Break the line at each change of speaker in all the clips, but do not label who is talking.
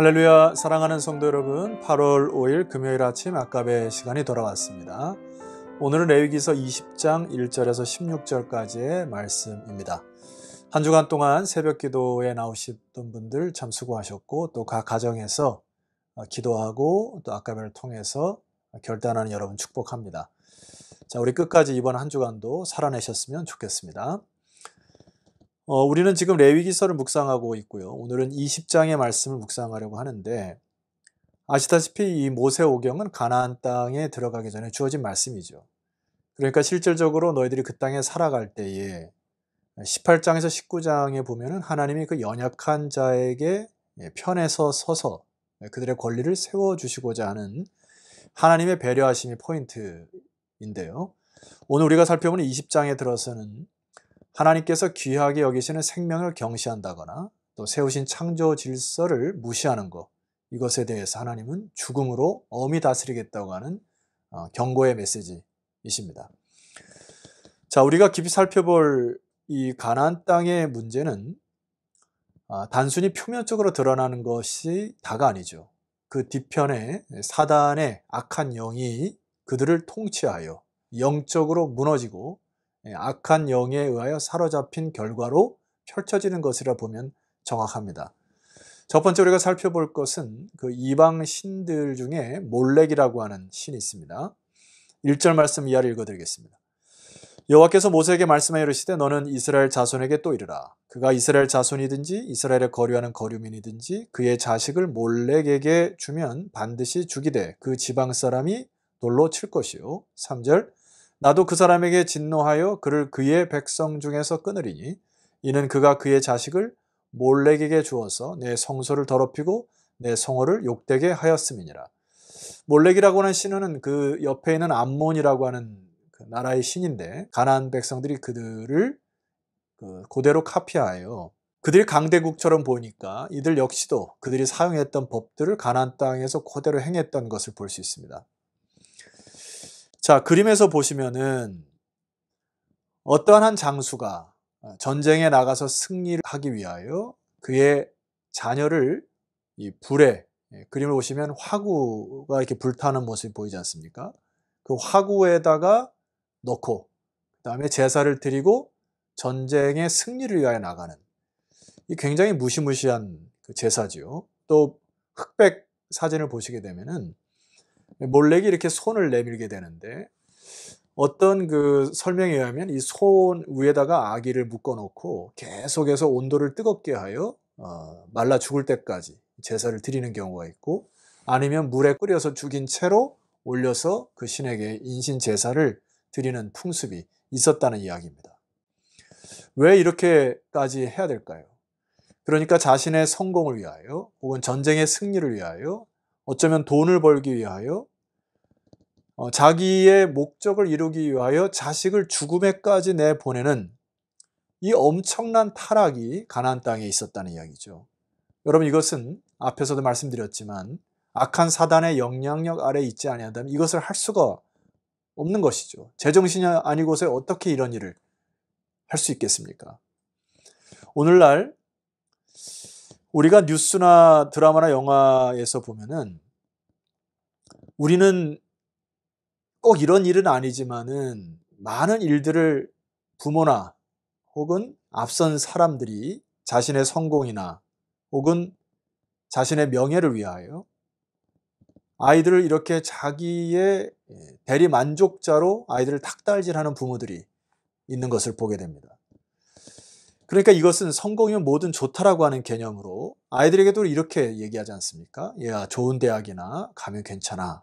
할렐루야, 사랑하는 성도 여러분, 8월 5일 금요일 아침 아까베 시간이 돌아왔습니다. 오늘은 레위기서 20장 1절에서 16절까지의 말씀입니다. 한 주간 동안 새벽 기도에 나오셨던 분들 참 수고하셨고, 또 각 가정에서 기도하고 또 아까베를 통해서 결단하는 여러분 축복합니다. 자, 우리 끝까지 이번 한 주간도 살아내셨으면 좋겠습니다. 우리는 지금 레위기서를 묵상하고 있고요. 오늘은 20장의 말씀을 묵상하려고 하는데, 아시다시피 이 모세오경은 가나안 땅에 들어가기 전에 주어진 말씀이죠. 그러니까 실질적으로 너희들이 그 땅에 살아갈 때에 18장에서 19장에 보면은 하나님이 그 연약한 자에게 편에서 서서 그들의 권리를 세워주시고자 하는 하나님의 배려하심이 포인트인데요. 오늘 우리가 살펴보는 20장에 들어서는 하나님께서 귀하게 여기시는 생명을 경시한다거나 또 세우신 창조 질서를 무시하는 것, 이것에 대해서 하나님은 죽음으로 엄히 다스리겠다고 하는 경고의 메시지이십니다. 자, 우리가 깊이 살펴볼 이 가나안 땅의 문제는 단순히 표면적으로 드러나는 것이 다가 아니죠. 그 뒤편에 사단의 악한 영이 그들을 통치하여 영적으로 무너지고 악한 영에 의하여 사로잡힌 결과로 펼쳐지는 것이라 보면 정확합니다. 첫 번째 우리가 살펴볼 것은 그 이방 신들 중에 몰렉이라고 하는 신이 있습니다. 1절 말씀 이하를 읽어드리겠습니다. 여호와께서 모세에게 말씀하여 이르시되 너는 이스라엘 자손에게 또 이르라. 그가 이스라엘 자손이든지 이스라엘에 거류하는 거류민이든지 그의 자식을 몰렉에게 주면 반드시 죽이되 그 지방 사람이 돌로 칠 것이요. 3절 나도 그 사람에게 진노하여 그를 그의 백성 중에서 끊으리니 이는 그가 그의 자식을 몰렉에게 주어서 내 성소를 더럽히고 내 성호를 욕되게 하였음이니라. 몰렉이라고 하는 신은 그 옆에 있는 암몬이라고 하는 그 나라의 신인데 가나안 백성들이 그들을 그대로 카피하여 그들이 강대국처럼 보니까 이들 역시도 그들이 사용했던 법들을 가나안 땅에서 그대로 행했던 것을 볼 수 있습니다. 자, 그림에서 보시면은 어떠한 한 장수가 전쟁에 나가서 승리를 하기 위하여 그의 자녀를 이 불에, 그림을 보시면 화구가 이렇게 불타는 모습이 보이지 않습니까? 그 화구에다가 넣고 그 다음에 제사를 드리고 전쟁의 승리를 위하여 나가는 이 굉장히 무시무시한 그 제사지요. 또 흑백 사진을 보시게 되면은 몰렉이 이렇게 손을 내밀게 되는데 어떤 그 설명에 의하면 이 손 위에다가 아기를 묶어 놓고 계속해서 온도를 뜨겁게 하여 말라 죽을 때까지 제사를 드리는 경우가 있고, 아니면 물에 끓여서 죽인 채로 올려서 그 신에게 인신 제사를 드리는 풍습이 있었다는 이야기입니다. 왜 이렇게까지 해야 될까요? 그러니까 자신의 성공을 위하여 혹은 전쟁의 승리를 위하여 어쩌면 돈을 벌기 위하여 자기의 목적을 이루기 위하여 자식을 죽음에까지 내보내는 이 엄청난 타락이 가나안 땅에 있었다는 이야기죠. 여러분, 이것은 앞에서도 말씀드렸지만 악한 사단의 영향력 아래에 있지 아니한다면 이것을 할 수가 없는 것이죠. 제정신이 아니고서 어떻게 이런 일을 할 수 있겠습니까? 오늘날 우리가 뉴스나 드라마나 영화에서 보면은 우리는 꼭 이런 일은 아니지만은 많은 일들을 부모나 혹은 앞선 사람들이 자신의 성공이나 혹은 자신의 명예를 위하여 아이들을 이렇게 자기의 대리 만족자로 아이들을 탁달질하는 부모들이 있는 것을 보게 됩니다. 그러니까 이것은 성공이면 뭐든 좋다라고 하는 개념으로 아이들에게도 이렇게 얘기하지 않습니까? 야, 좋은 대학이나 가면 괜찮아.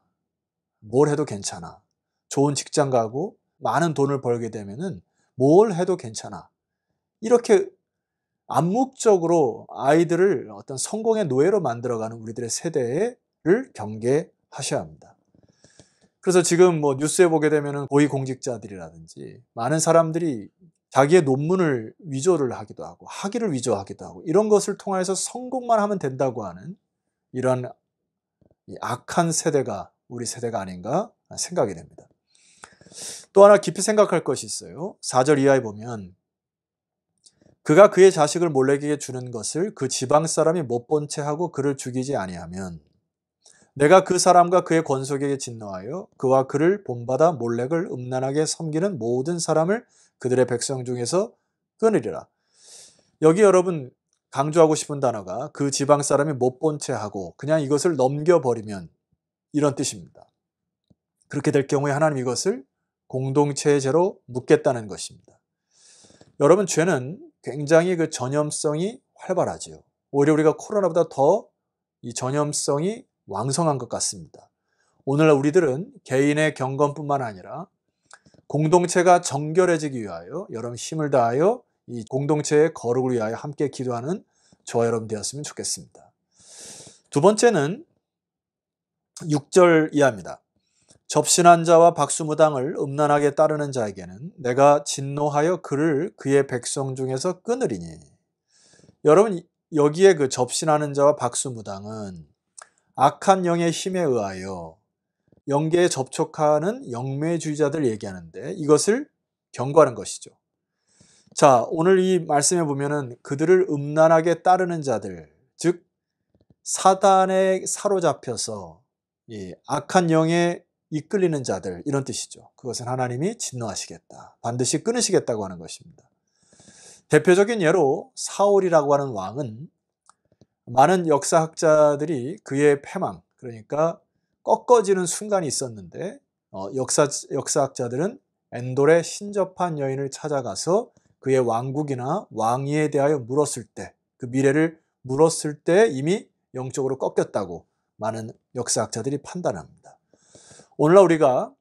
뭘 해도 괜찮아. 좋은 직장 가고 많은 돈을 벌게 되면은 뭘 해도 괜찮아. 이렇게 암묵적으로 아이들을 어떤 성공의 노예로 만들어가는 우리들의 세대를 경계하셔야 합니다. 그래서 지금 뭐 뉴스에 보게 되면은 고위공직자들이라든지 많은 사람들이 자기의 논문을 위조를 하기도 하고 학위를 위조하기도 하고 이런 것을 통해서 성공만 하면 된다고 하는 이런 악한 세대가 우리 세대가 아닌가 생각이 됩니다. 또 하나 깊이 생각할 것이 있어요. 4절 이하에 보면 그가 그의 자식을 몰렉에게 주는 것을 그 지방 사람이 못 본 채 하고 그를 죽이지 아니하면 내가 그 사람과 그의 권속에게 진노하여 그와 그를 본받아 몰렉을 음란하게 섬기는 모든 사람을 그들의 백성 중에서 끊으리라. 여기 여러분 강조하고 싶은 단어가 그 지방 사람이 못 본 채 하고 그냥 이것을 넘겨버리면 이런 뜻입니다. 그렇게 될 경우에 하나님 이것을 공동체의 죄로 묻겠다는 것입니다. 여러분 죄는 굉장히 그 전염성이 활발하지요. 오히려 우리가 코로나보다 더 이 전염성이 왕성한 것 같습니다. 오늘날 우리들은 개인의 경건뿐만 아니라 공동체가 정결해지기 위하여 여러분 힘을 다하여 이 공동체의 거룩을 위하여 함께 기도하는 저와 여러분 되었으면 좋겠습니다. 두 번째는 6절 이하입니다. 접신한 자와 박수무당을 음란하게 따르는 자에게는 내가 진노하여 그를 그의 백성 중에서 끊으리니. 여러분 여기에 그 접신하는 자와 박수무당은 악한 영의 힘에 의하여 영계에 접촉하는 영매주의자들 얘기하는데 이것을 경고하는 것이죠. 자, 오늘 이 말씀에 보면은 그들을 음란하게 따르는 자들, 즉 사단에 사로잡혀서 이 악한 영에 이끌리는 자들 이런 뜻이죠. 그것은 하나님이 진노하시겠다. 반드시 끊으시겠다고 하는 것입니다. 대표적인 예로 사울이라고 하는 왕은 많은 역사학자들이 그의 패망, 그러니까 꺾어지는 순간이 있었는데 역사학자들은 엔돌의 신접한 여인을 찾아가서 그의 왕국이나 왕위에 대하여 물었을 때, 그 미래를 물었을 때 이미 영적으로 꺾였다고 많은 역사학자들이 판단합니다. 오늘날 우리가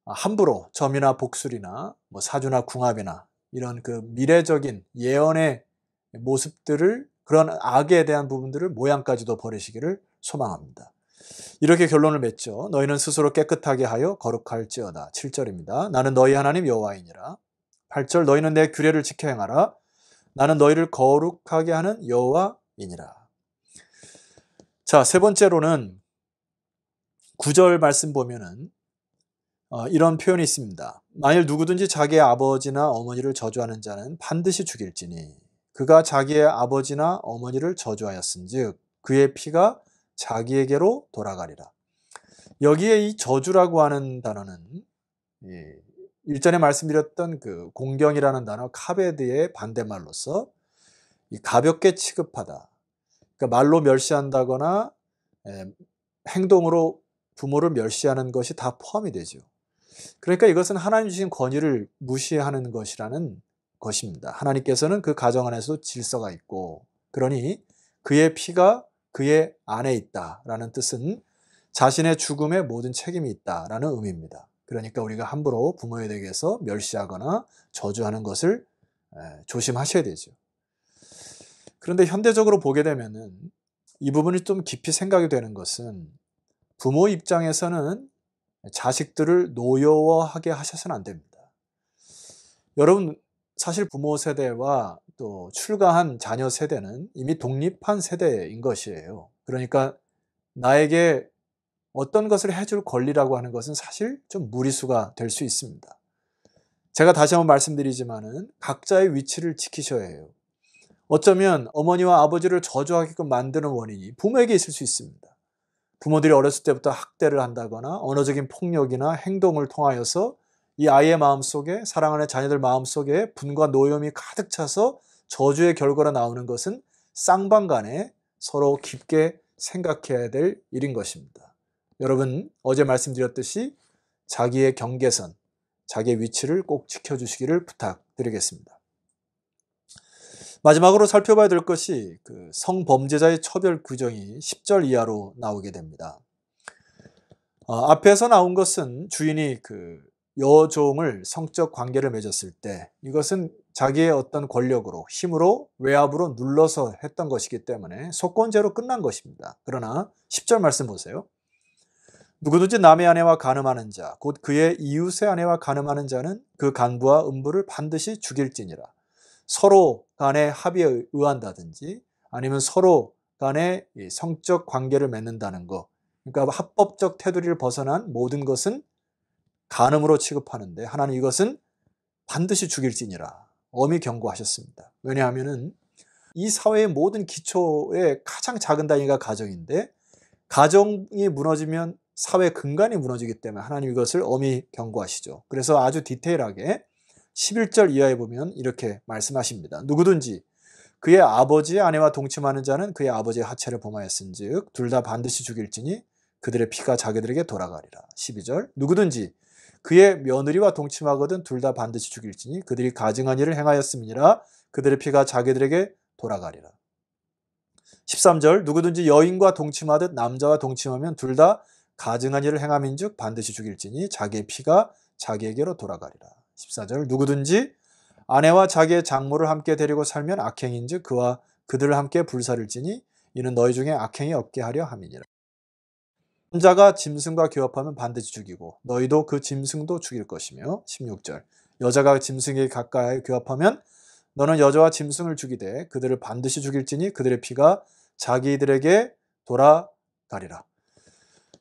함부로 점이나 복술이나 뭐 사주나 궁합이나 이런 그 미래적인 예언의 모습들을 그런 악에 대한 부분들을 모양까지도 버리시기를 소망합니다. 이렇게 결론을 맺죠. 너희는 스스로 깨끗하게 하여 거룩할지어다. 7절입니다. 나는 너희 하나님 여호와이니라. 8절 너희는 내 규례를 지켜 행하라. 나는 너희를 거룩하게 하는 여호와이니라. 자, 세 번째로는 9절 말씀 보면은 이런 표현이 있습니다. 만일 누구든지 자기의 아버지나 어머니를 저주하는 자는 반드시 죽일지니 그가 자기의 아버지나 어머니를 저주하였은즉 그의 피가 자기에게로 돌아가리라. 여기에 이 저주라고 하는 단어는 일전에 말씀드렸던 그 공경이라는 단어 카베드의 반대말로서 이 가볍게 취급하다. 그러니까 말로 멸시한다거나 행동으로 부모를 멸시하는 것이 다 포함이 되죠. 그러니까 이것은 하나님 주신 권위를 무시하는 것이라는 것입니다. 하나님께서는 그 가정 안에서 질서가 있고 그러니 그의 피가 그의 안에 있다라는 뜻은 자신의 죽음에 모든 책임이 있다라는 의미입니다. 그러니까 우리가 함부로 부모에 대해서 멸시하거나 저주하는 것을 조심하셔야 되죠. 그런데 현대적으로 보게 되면은 이 부분이 좀 깊이 생각이 되는 것은 부모 입장에서는 자식들을 노여워하게 하셔서는 안 됩니다. 여러분 사실 부모 세대와 또 출가한 자녀 세대는 이미 독립한 세대인 것이에요. 그러니까 나에게 어떤 것을 해줄 권리라고 하는 것은 사실 좀 무리수가 될 수 있습니다. 제가 다시 한번 말씀드리지만은 각자의 위치를 지키셔야 해요. 어쩌면 어머니와 아버지를 저주하게끔 만드는 원인이 부모에게 있을 수 있습니다. 부모들이 어렸을 때부터 학대를 한다거나 언어적인 폭력이나 행동을 통하여서 이 아이의 마음속에 사랑하는 자녀들 마음속에 분과 노염이 가득 차서 저주의 결과로 나오는 것은 쌍방간에 서로 깊게 생각해야 될 일인 것입니다. 여러분 어제 말씀드렸듯이 자기의 경계선, 자기의 위치를 꼭 지켜주시기를 부탁드리겠습니다. 마지막으로 살펴봐야 될 것이 그 성범죄자의 처벌 규정이 10절 이하로 나오게 됩니다. 앞에서 나온 것은 주인이 그 여종을 성적 관계를 맺었을 때 이것은 자기의 어떤 권력으로 힘으로 외압으로 눌러서 했던 것이기 때문에 속건죄로 끝난 것입니다. 그러나 10절 말씀 보세요. 누구든지 남의 아내와 간음하는 자 곧 그의 이웃의 아내와 간음하는 자는 그 간부와 음부를 반드시 죽일지니라. 서로 간에 합의에 의한다든지 아니면 서로 간에 성적 관계를 맺는다는 것, 그러니까 합법적 테두리를 벗어난 모든 것은 간음으로 취급하는데 하나님 이것은 반드시 죽일지니라. 엄히 경고하셨습니다. 왜냐하면은 이 사회의 모든 기초의 가장 작은 단위가 가정인데 가정이 무너지면 사회 근간이 무너지기 때문에 하나님 이것을 엄히 경고하시죠. 그래서 아주 디테일하게 11절 이하에 보면 이렇게 말씀하십니다. 누구든지 그의 아버지의 아내와 동침하는 자는 그의 아버지의 하체를 범하였은즉 둘 다 반드시 죽일지니 그들의 피가 자기들에게 돌아가리라. 12절 누구든지 그의 며느리와 동침하거든 둘 다 반드시 죽일지니 그들이 가증한 일을 행하였음이니라. 그들의 피가 자기들에게 돌아가리라. 13절 누구든지 여인과 동침하듯 남자와 동침하면 둘 다 가증한 일을 행함인즉 반드시 죽일지니 자기의 피가 자기에게로 돌아가리라. 14절 누구든지 아내와 자기의 장모를 함께 데리고 살면 악행인즉 그와 그들을 함께 불살을지니 이는 너희 중에 악행이 없게 하려 함이니라. 남자가 짐승과 교합하면 반드시 죽이고 너희도 그 짐승도 죽일 것이며 16절 여자가 짐승에게 가까이 교합하면 너는 여자와 짐승을 죽이되 그들을 반드시 죽일지니 그들의 피가 자기들에게 돌아가리라.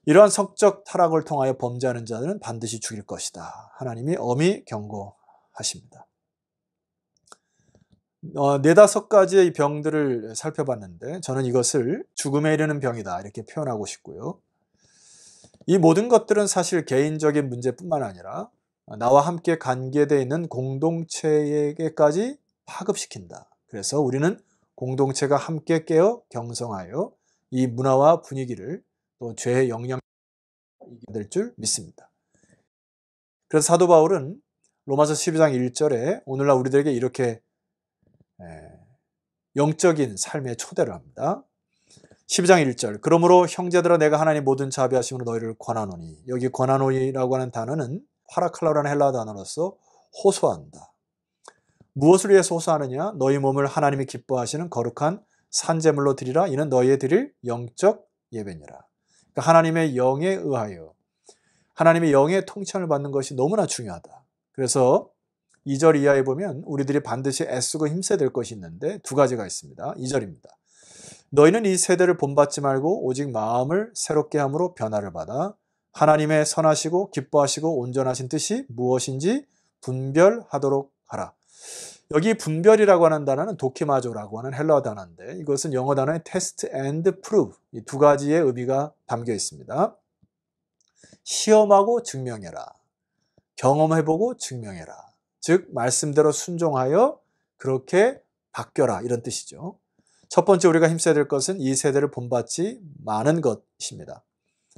이러한 성적 타락을 통하여 범죄하는 자들은 반드시 죽일 것이다. 하나님이 엄히 경고하십니다. 4-5가지의 병들을 살펴봤는데 저는 이것을 죽음에 이르는 병이다 이렇게 표현하고 싶고요. 이 모든 것들은 사실 개인적인 문제뿐만 아니라 나와 함께 관계되어 있는 공동체에게까지 파급시킨다. 그래서 우리는 공동체가 함께 깨어 경성하여 이 문화와 분위기를 또 죄의 영향을 이겨야 될 줄 믿습니다. 그래서 사도 바울은 로마서 12장 1절에 오늘날 우리들에게 이렇게 영적인 삶의 초대를 합니다. 12장 1절 그러므로 형제들아 내가 하나님 모든 자비하심으로 너희를 권하노니 여기 권하노니라고 하는 단어는 파라칼라라는 헬라어 단어로서 호소한다. 무엇을 위해서 호소하느냐? 너희 몸을 하나님이 기뻐하시는 거룩한 산제물로 드리라. 이는 너희의 드릴 영적 예배니라. 그러니까 하나님의 영에 의하여 하나님의 영의 통치를 받는 것이 너무나 중요하다. 그래서 2절 이하에 보면 우리들이 반드시 애쓰고 힘써야 될 것이 있는데 2가지가 있습니다. 2절입니다. 너희는 이 세대를 본받지 말고 오직 마음을 새롭게 함으로 변화를 받아 하나님의 선하시고 기뻐하시고 온전하신 뜻이 무엇인지 분별하도록 하라. 여기 분별이라고 하는 단어는 도키마조라고 하는 헬라어 단어인데 이것은 영어 단어의 test and prove 이 2가지의 의미가 담겨 있습니다. 시험하고 증명해라. 경험해보고 증명해라. 즉 말씀대로 순종하여 그렇게 바뀌어라 이런 뜻이죠. 첫 번째 우리가 힘써야 될 것은 이 세대를 본받지 마는 것입니다.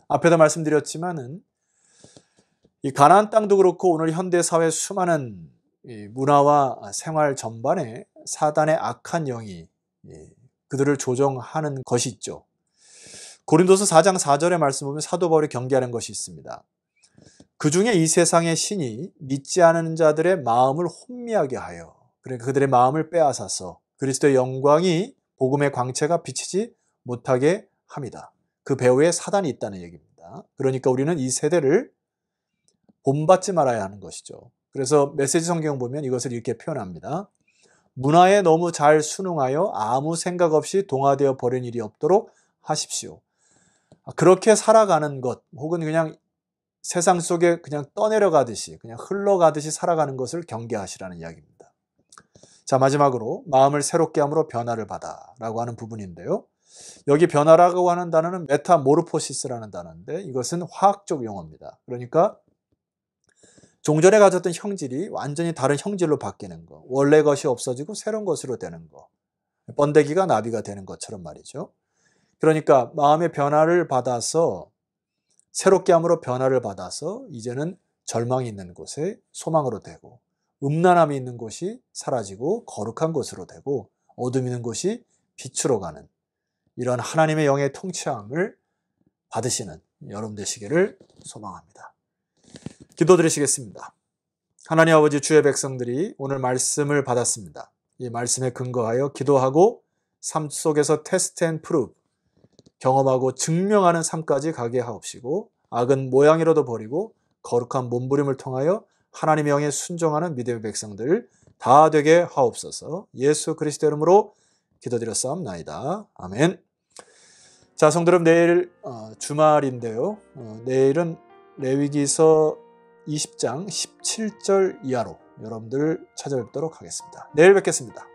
앞에도 말씀드렸지만은 이 가나안 땅도 그렇고 오늘 현대 사회 수많은 문화와 생활 전반에 사단의 악한 영이 그들을 조종하는 것이 있죠. 고린도서 4장 4절의 말씀 보면 사도 바울이 경계하는 것이 있습니다. 그 중에 이 세상의 신이 믿지 않은 자들의 마음을 혼미하게 하여 그러니까 그들의 마음을 빼앗아서 그리스도의 영광이 복음의 광채가 비치지 못하게 합니다. 그 배후에 사단이 있다는 얘기입니다. 그러니까 우리는 이 세대를 본받지 말아야 하는 것이죠. 그래서 메시지 성경 보면 이것을 이렇게 표현합니다. 문화에 너무 잘 순응하여 아무 생각 없이 동화되어 버린 일이 없도록 하십시오. 그렇게 살아가는 것 혹은 그냥 세상 속에 그냥 떠내려가듯이 그냥 흘러가듯이 살아가는 것을 경계하시라는 이야기입니다. 자, 마지막으로 마음을 새롭게 함으로 변화를 받아 라고 하는 부분인데요. 여기 변화라고 하는 단어는 메타모르포시스라는 단어인데 이것은 화학적 용어입니다. 그러니까 종전에 가졌던 형질이 완전히 다른 형질로 바뀌는 거, 원래 것이 없어지고 새로운 것으로 되는 거, 번데기가 나비가 되는 것처럼 말이죠. 그러니까 마음의 변화를 받아서 새롭게 함으로 변화를 받아서 이제는 절망이 있는 곳에 소망으로 되고 음란함이 있는 곳이 사라지고 거룩한 곳으로 되고 어둠이 있는 곳이 빛으로 가는 이런 하나님의 영의 통치함을 받으시는 여러분 되시기를 소망합니다. 기도드리시겠습니다. 하나님 아버지 주의 백성들이 오늘 말씀을 받았습니다. 이 말씀에 근거하여 기도하고 삶 속에서 테스트 앤 프루브 경험하고 증명하는 삶까지 가게 하옵시고 악은 모양이라도 버리고 거룩한 몸부림을 통하여 하나님의 영에 순종하는 믿음의 백성들 다 되게 하옵소서. 예수 그리스도 이름으로 기도드렸사옵나이다. 아멘. 자, 성도 여러분, 내일 주말인데요. 내일은 레위기서 20장 17절 이하로 여러분들 찾아뵙도록 하겠습니다. 내일 뵙겠습니다.